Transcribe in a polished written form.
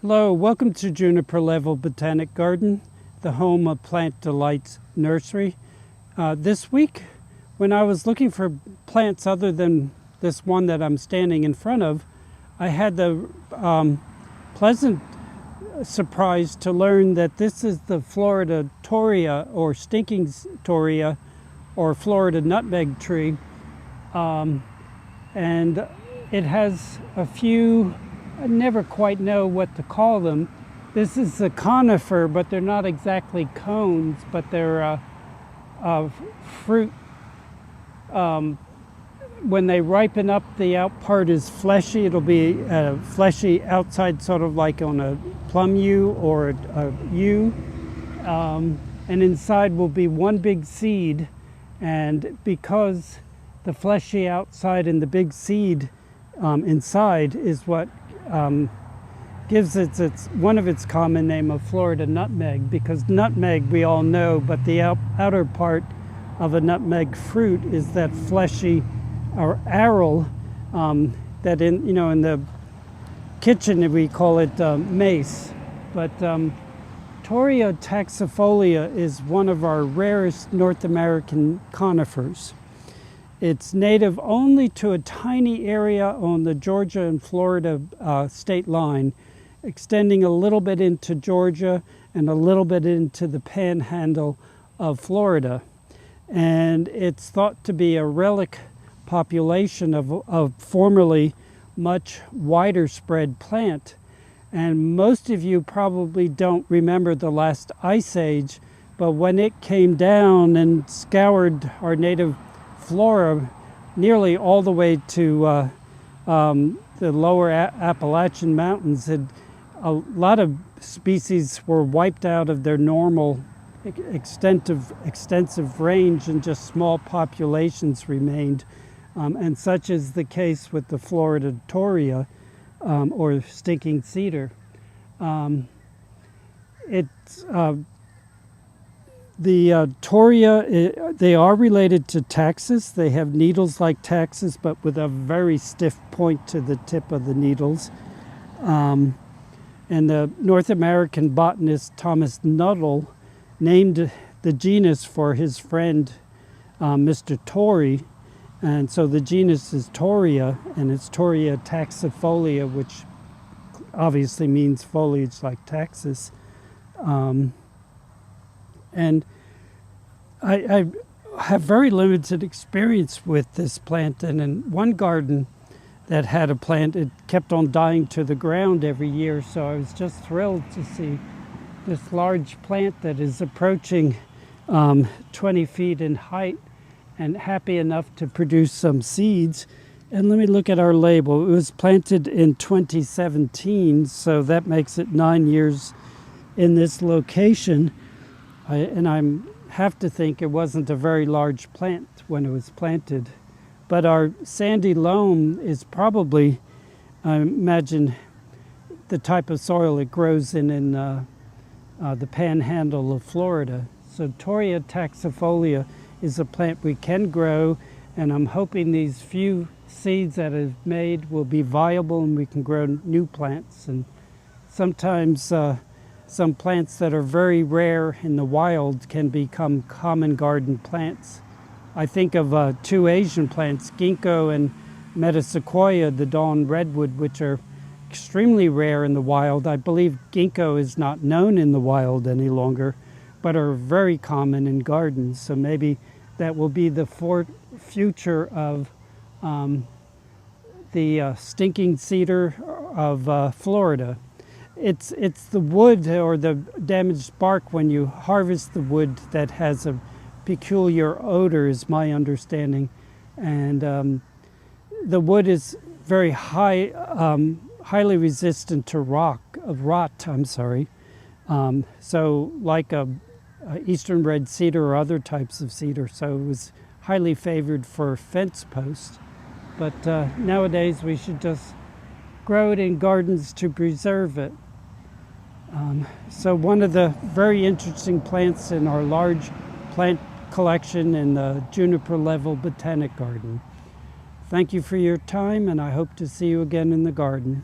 Hello, welcome to Juniper Level Botanic Garden, the home of Plant Delights Nursery. This week, when I was looking for plants other than this one that I'm standing in front of, I had the pleasant surprise to learn that this is the Florida Torreya, or stinking Torreya, or Florida nutmeg tree. And it has a few, I never quite know what to call them. This is a conifer, but they're not exactly cones, but they're fruit. When they ripen up, the out part is fleshy. It'll be fleshy outside, sort of like on a plum U or a U. And inside will be one big seed. And because the fleshy outside and the big seed inside is what gives its one of its common name of Florida nutmeg, because nutmeg we all know, but the outer part of a nutmeg fruit is that fleshy or aril that in the kitchen we call it mace. But Torreya taxifolia is one of our rarest North American conifers. It's native only to a tiny area on the Georgia and Florida state line, extending a little bit into Georgia and a little bit into the panhandle of Florida. And it's thought to be a relic population of formerly much wider spread plant. And most of you probably don't remember the last ice age, but when it came down and scoured our native flora nearly all the way to the lower Appalachian Mountains, a lot of species were wiped out of their normal extensive range, and just small populations remained. And such is the case with the Florida Torreya, or stinking cedar. The Torreya, they are related to taxus. They have needles like taxus, but with a very stiff point to the tip of the needles. And the North American botanist Thomas Nuttall named the genus for his friend, Mr. Torrey. And so the genus is Torreya, and it's Torreya taxifolia, which obviously means foliage like taxus. And I have very limited experience with this plant, and in one garden that had a plant, it kept on dying to the ground every year, so I was just thrilled to see this large plant that is approaching 20 feet in height and happy enough to produce some seeds. And let me look at our label. It was planted in 2017, so that makes it 9 years in this location. And I have to think it wasn't a very large plant when it was planted. But our sandy loam is probably, I imagine, the type of soil it grows in the panhandle of Florida. So Torreya taxifolia is a plant we can grow, and I'm hoping these few seeds that I've made will be viable and we can grow new plants. And sometimes some plants that are very rare in the wild can become common garden plants. I think of two Asian plants, ginkgo and metasequoia, the dawn redwood, which are extremely rare in the wild. I believe ginkgo is not known in the wild any longer, but are very common in gardens. So maybe that will be the future of the stinking cedar of Florida. It's the wood or the damaged bark when you harvest the wood that has a peculiar odor, is my understanding. And the wood is very highly resistant to rot. So like a eastern red cedar or other types of cedar. So it was highly favored for fence posts. But nowadays we should just grow it in gardens to preserve it. So one of the very interesting plants in our large plant collection in the Juniper Level Botanic Garden. Thank you for your time, and I hope to see you again in the garden.